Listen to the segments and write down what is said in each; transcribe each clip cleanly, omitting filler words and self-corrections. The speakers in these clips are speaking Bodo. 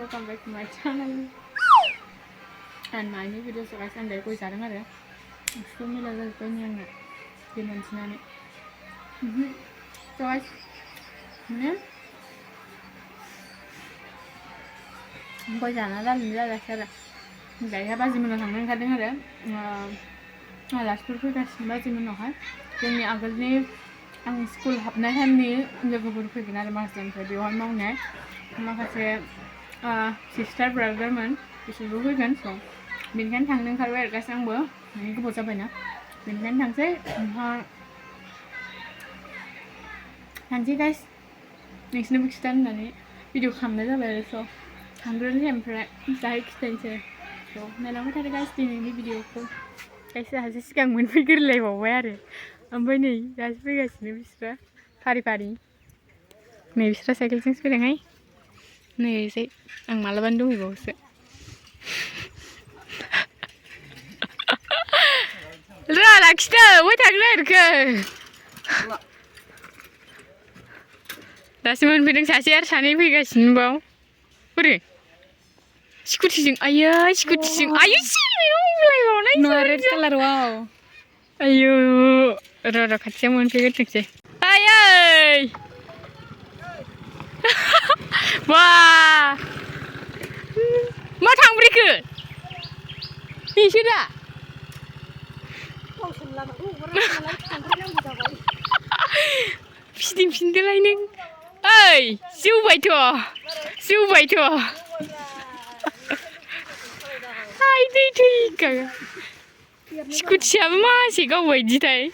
welcome back to my channel and my new video. So guys, I'm very excited about it. Extremely level penny and dimension. So guys, quay trả nó ra là sao vậy các bạn mình thằng nên khai đến rồi đấy là school phải cái ba mình nói hết nhưng mà agar ni ang school học này hem ni lwgw phải cái nào mà xem phải điều hỏi mong này mà cái sister brother mình disuruh phải kan so mình kan thằng nên khai về cái sang bữa này có một sao vậy nữa mình kan thằng thế thằng gì guys next next extend này video khám đấy ra về so Hamburger Emperor saya extension. So, nalang ko guys ini video ko. Guys, hasil sekarang mun pikir lewa where. Ambil ni, guys pikir sini bisa. Pari. Ni bisa cycle sing sepeda ngai. Ni saya ang malah Bandung ibu se. Rala kita, what agak ke? Dah semua pikir saya sani pikir sini bau. Kore. Scooty ayah sih, mulai mana? No red color wow. Ayo, rada kacau mun pikir tu sih. Ayah. Wah. Mau thang beri ke? Ini sudah. Pindah lain. Ơi, siêu vậy thua. Hai đi thi cả. Scoot chấm mà chỉ có vậy gì thế?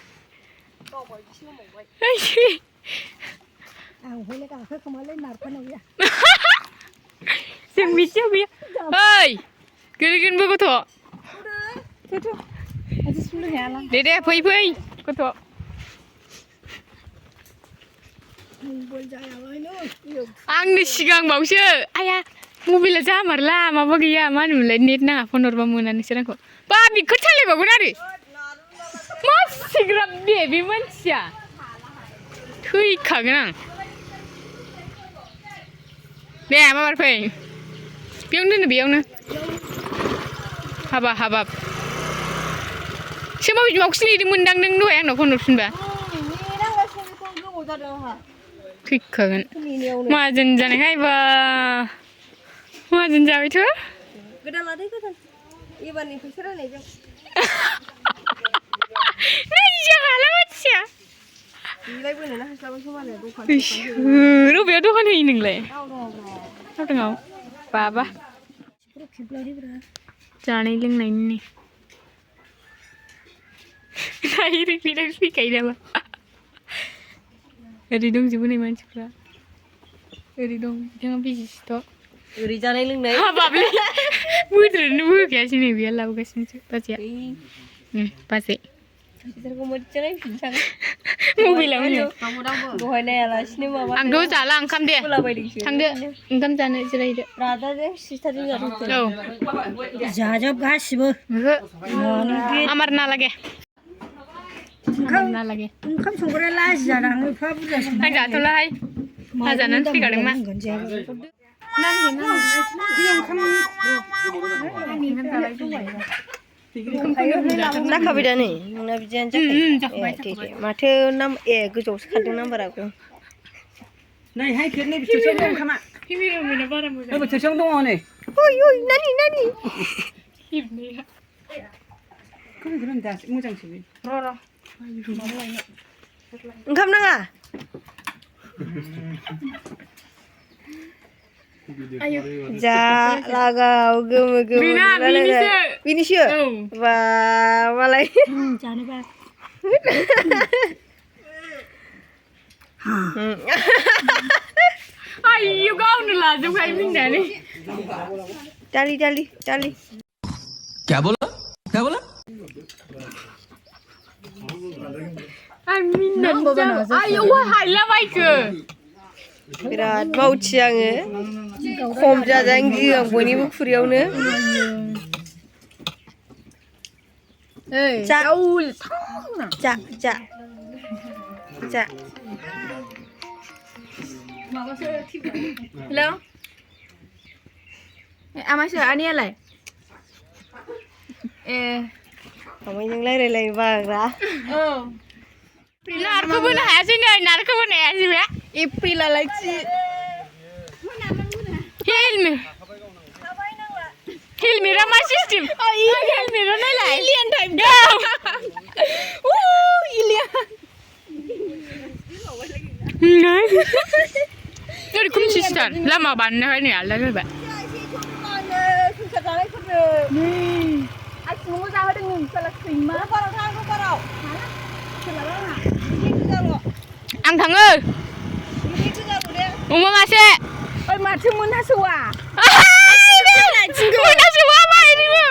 Xem video biết. Ơi, cái bữa có thua. Để phơi có thua. Ang sigang bau sih, ayah mobil aja marla, mama gaya, mana mulai net na, phone orba muna ni serang ko. Babi, kau cale bagu nari? Mas sigrap baby manusia, thui kagenang. Deh, mama berpeng, biang tu biang na, habab. Siapa bijak sini di mundang deng dua yang nak phone orba ba. Thích khẩn mà dần dần hay và mà dần dần thôi cái đó là đấy cái thằng y bạn này phải xếp này chứ này chưa hả lắm chứ lấy bên này nó sao không mà này lúc béo đâu có hình nừng lệ đâu được không bà chả này lưng này nè này đi cái đâu Eri dong juga nih mancukra. Eri dong, jangan bisnis toh. Eri jangan leng nih. Apa beli? Muter nunggu kayak sini biar lah guys mancuk pas ya. Pasti. Kita mau cari bincang. Mau bilang ni. Bukan ya lah sini mama. Angdo salah angkam dia. Angdo angkam sana cerai dia. Rada deh sisa tu jadi. Oh. Jajab gas bu. Amarna lagi. Amarna lagi. Angkam sungguh lah jarang lupa bukan. Agak tu lah hai. Aja nanti kadang mah. Nak kau beda ni, nak bijan cakap. Mata nam kejauh sekadang number aku. Này hai kiến này bị trượt xuống không ạ? Nó bị trượt xuống đúng không này? Oi, nani. 그럼 다 무장 집이. Roro. Engkau nanga? Ayo. Ja lagau gem. Finish. Wah, malai. Jangan ba. Ayo kau ni lah, jom kau ini dah ni. Dali. क्या बोला? Amin dah. Ayo wah hai lah baik ke? Berat bau ciangnya. Kom jajang giang boni bukuriaunya. Jauh. Ja. Hello. आमासो आनियालाय ए आमाइजों रायलायलायनो बाग्रा औ नारखौबो हायासै नै नारखौबो हायासै बे एप्रिलालाय हेलमेटा मा सिस्टेम हेलमेटा नायलाय एलियन टाइप एलियन ओरै खोमसिथार लामा बानायनाय नै आलदा जाबाय आथिङाव जाहोदों नोंसाला सैमा बाराव थां बाराव आं थाङो अमा मासे ओइ माथो मोनहासौआ मोनहासौआ मा इदिबो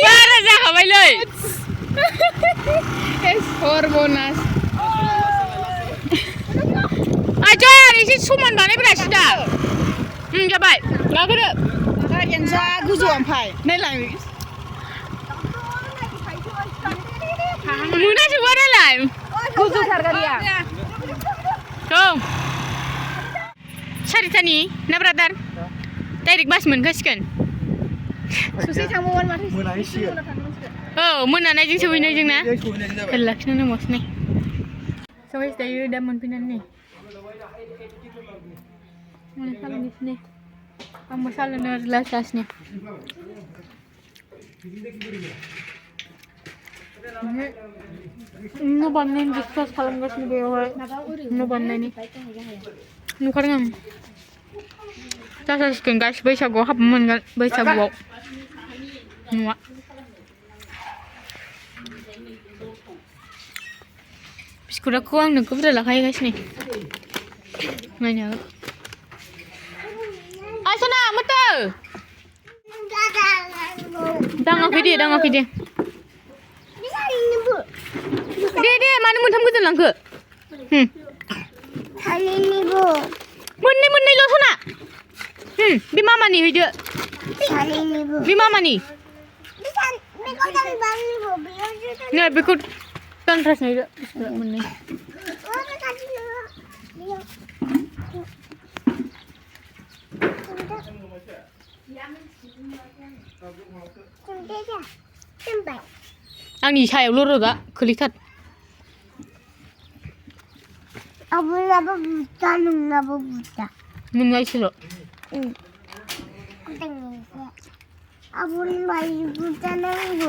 बारा जाखाबायलै सर्बनास आइजोर एसे समान बानायब्रा सिदा जाबाय लाबोदो एनजा गोजौ ओमफ्राय नायलाय मोनासौआ नायलाय गोजौथार गारिया औ सारिथानि ना ब्रादार डाइरेक्ट बास मोनखासिगोन ससे थांबावगोन माथो मोनाहैसिगोन औ मोनानायजों सहैनायजों ना लाखिनो नांबावसो नै सहैस दायो दा मोनफैनानै नै सालोंगासिनो आंबो सालोंनो लासैनो न' बानायनायनि डिसकास खालामगासिनो बेयावहाय न' बानायनायनि नुखादों आं जाजासिगोन गासिबो बैसागुआव हाबनो मोनगोन बैसागुआव न'आ बिस्कुटखौ आं नोंखौ बुरजा लाखाहैगासिनो नायनो हागोन आसना मोथो दाङाखै दे दे मानो मोनथाम गोजोन लांखो मोननैल' सना बे मामानि हैदो बे मामानि नै बेखौ दानथ्रासनो हैदो मोननै आंनि सायावल' रोगा खोलैथार 아버지가 붙다는 나보 붙다. नोंना एसेल' 응. 아버지 많이 붙다는 거.